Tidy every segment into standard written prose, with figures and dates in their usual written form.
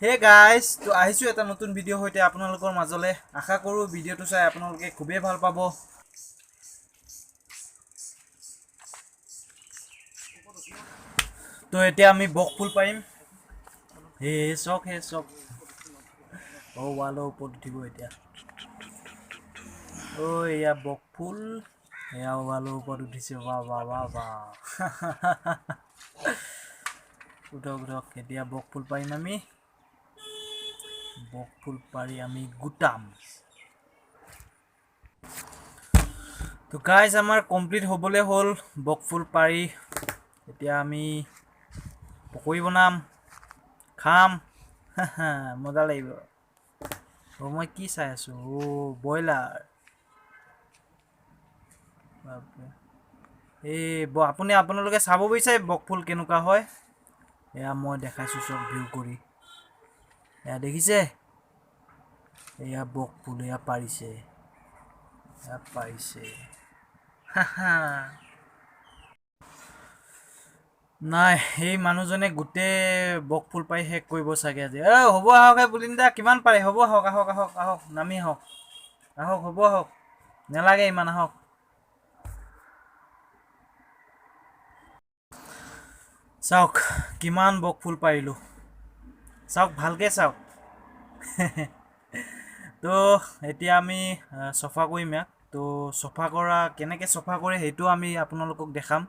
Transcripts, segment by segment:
Hey guys, তো আহিছো এটা নতুন ভিডিও হইতে আপোনালোকৰ মাজলে আশা কৰো ভিডিওটো চাই আপোনালোকে খুবেই ভাল পাব তো এতিয়া আমি বকফুল পাৰিম হে চক ও ওয়ালো ওপৰত উঠিব এতিয়া ও এয়া বকফুল এয়া ওয়ালো ওপৰত উঠিছে বা উঠক এতিয়া বকফুল পাৰিম আমি বকফুল পাৰি আমি গুটাম তো গাইজ আমাৰ কমপ্লিট হ'বলে হ'ল বকফুল পাৰি এতিয়া আমি পকৰি বনাম খাম মজা লাগিব ও মই কি চাই আছো ও বয়লাৰ এই আপোনালোকে চাব বিচাৰে বকফুল কেনেকুৱা হয় এয়া মই দেখাইছো সব ভিউ কৰি এয়া দেখিছে এয়া বকফুল এয়া পাৰিছে নাই এই মানুহজনে গোটে বকফুল পাই হেক কৰিব চাগে আজি হ'ব আহক বুলিন্দা কিমান পাৰে হ'ব আহক নামি আহক হ'ব আহক নেলাগে ইমান আহক চাওক কিমান বকফুল পাৰিলো চাওক ভালকে চাওক তো এতিয়া আমি সফা কৰিম ইয়াক তো সফা কৰা কেনেকৈ সফা কৰে সেইটো আমি আপোনালোকক দেখাম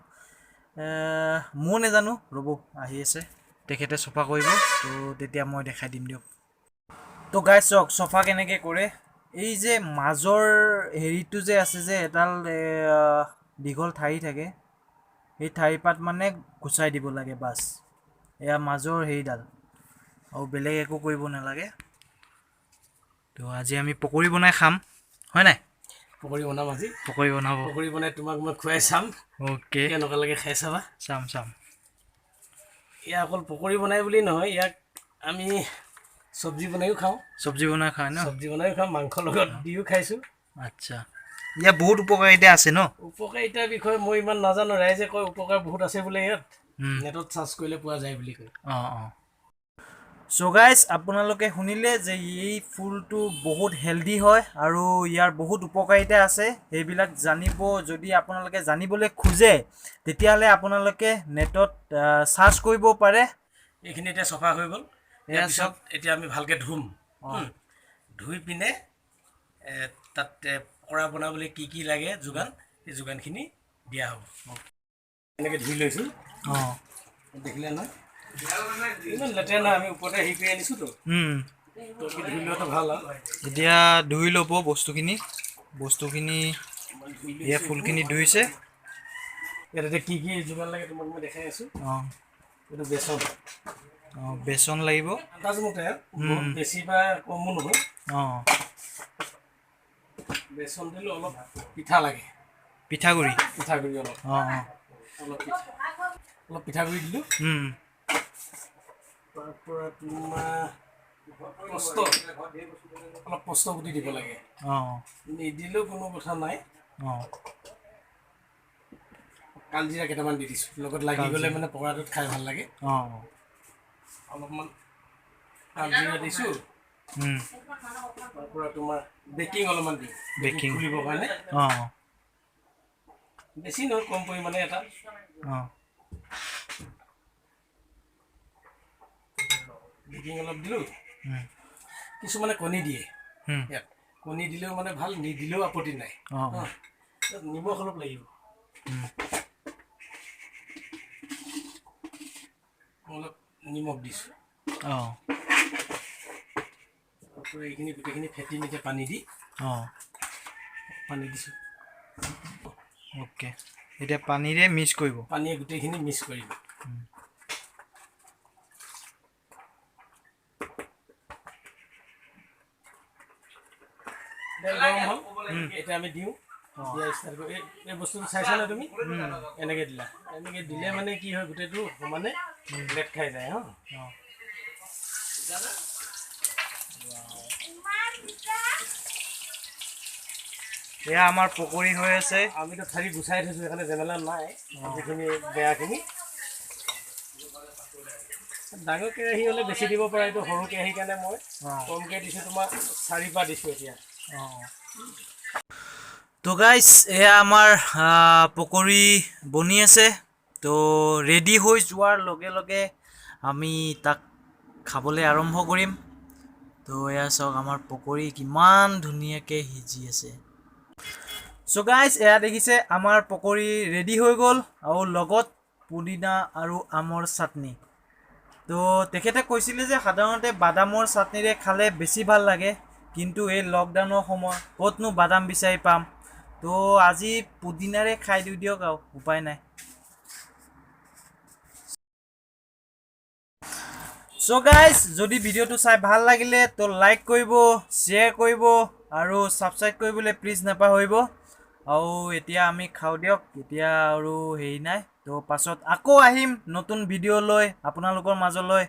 মই নেজানো ৰ'ব আহি আছে তেখেতে সফা কৰিব তো তেতিয়া মই দেখাই দিম দিয়ক তো গাইজ চাওক সফা কেনেকৈ কৰে এই যে মাজৰ হেৰিটো যে আছে যে এডাল দীঘল ঠাৰি থাকে এই ঠাৰি পাত মানে গুচাই দিব লাগে বাছ এয়া মাজৰ হেৰিডাল আৰু বেলেগ একো কৰিব নালাগে তো আজি আমি পকৰি বনাই খাম হয় নাই পকৰি বনাম আজি পকৰি বনাব পকৰি বনাই তোমাক মই খুৱাই চাম ওকে কেনেকুৱা লাগে খাই চাবা চাম ইয়াক অকল পকৰি বনাই বুলি নহয় ইয়াক আমি চব্জি বনাইও খাওঁ চব্জি বনাই খায় ন চব্জি বনাইও খাওঁ মাংসৰ লগত দিও খাইছোঁ আচ্ছা ইয়াত বহুত উপকাৰিতা আছে ন উপকাৰিতাৰ বিষয়ে মই ইমান নাজানো ৰাইজে কয় উপকাৰ বহুত আছে বোলে ইয়াত নেটত চাৰ্চ কৰিলে পোৱা যায় বুলি কয় অঁ চ' গাইজ আপোনালোকে শুনিলে যে এই ফুলটো বহুত হেল্ডি হয় আৰু ইয়াৰ বহুত উপকাৰিতা আছে সেইবিলাক জানিব যদি আপোনালোকে জানিবলৈ খোজে তেতিয়াহ'লে আপোনালোকে নেটত চাৰ্চ কৰিব পাৰে এইখিনি এতিয়া চফা হৈ গ'ল ইয়াৰ পিছত এতিয়া আমি ভালকৈ ধুম ধুই পিনে তাত পকৰা বনাবলৈ কি লাগে যোগান সেই যোগানখিনি দিয়া হ'ব এনেকৈ ধুই লৈছোঁ দেখিলে নহয় ইমান লেতেৰা নহয় আমি ওপৰতে হেৰি কৰি আনিছোঁতো ধুই লোৱাটো ভাল আৰু এতিয়া ধুই ল'ব বস্তুখিনি এয়া ফুলখিনি ধুইছে ইয়াত এতিয়া কি যোগান লাগে তোমাক মই দেখাই আছোঁ এইটো বেচন লাগিব আন্দাজমতে বেছি বা কমো নহয় বেচন দিলোঁ অলপ পিঠা লাগে পিঠাগুড়ি অলপ পিঠাগুড়ি দিলোঁ তাৰপৰা তোমাৰ অলপ কষ্ট গুটি দিব লাগে নিদিলেও কোনো কথা নাই কালজিৰা কেইটামান দি দিছোঁ লগত লাগি গ'লে মানে পকৰাটোত খাই ভাল লাগে অলপমান কালজিৰা দিছোঁ তাৰপৰা তোমাৰ বেকিং অলপমান দিওঁ বেকিং খুলিবৰ কাৰণে বেছি নহয় কম পৰিমাণে এটা বেকিং অলপ দিলোঁ কিছুমানে কণী দিয়ে ইয়াত কণী দিলেও মানে ভাল নিদিলেও আপত্তি নাই নিমখ অলপ লাগিব অলপ নিমখ দিছোঁ এইখিনি গোটেইখিনি ফেটি নিতে পানী দি পানী দিছোঁ অ'কে এতিয়া পানীৰে মিক্স কৰিব পানীয়ে গোটেইখিনি মিক্স কৰিব গৰম হ'ল এতিয়া আমি দিওঁ দিয়া ষ্টাৰ্ট কৰোঁ এই বস্তুটো চাইছা নে তুমি এনেকৈ দিলা এনেকৈ দিলে মানে কি হয় গোটেইটো সমানে লেট খাই যায় এয়া আমাৰ পকৰি হৈ আছে আমিতো ঠাৰি গুচাই থৈছোঁ সেইকাৰণে জেমেলা নাই যিখিনি বেয়াখিনি ডাঙৰ কেৰাহী হ'লে বেছি দিব পৰা, এইটো সৰু কেৰাহী কাৰণে মই অঁ কমকৈ দিছোঁ, তোমাৰ 4 পা দিছোঁ এতিয়া। অঁ তো গাইজ এয়া আমাৰ পকৰি বনি আছে। তো ৰেডি হৈ যোৱাৰ লগে লগে আমি তাক খাবলৈ আৰম্ভ কৰিম। তো এয়া চাওক আমাৰ পকৰি কিমান ধুনীয়াকৈ সিজি আছে। চ' গাইজ এয়া দেখিছে আমাৰ পকৰি ৰেডি হৈ গ'ল আৰু লগত পুদিনা আৰু আমৰ চাটনি। তো তেখেতে কৈছিলে যে সাধাৰণতে বাদামৰ চাটনিৰে খালে বেছি ভাল লাগে, কিন্তু এই লকডাউনৰ সময় ক'তনো বাদাম বিচাৰি পাম। তো আজি পুদিনাৰে খাই দিওঁ দিয়ক আৰু উপায় নাই। চ' গাইজ যদি ভিডিঅ'টো চাই ভাল লাগিলে তো লাইক কৰিব, শ্বেয়াৰ কৰিব আৰু ছাবস্ক্ৰাইব কৰিবলৈ প্লিজ নাপাহৰিব। আৰু এতিয়া আমি খাওঁ দিয়ক, এতিয়া আৰু হেৰি নাই। তো পাছত আকৌ আহিম নতুন ভিডিঅ' লৈ আপোনালোকৰ মাজলৈ।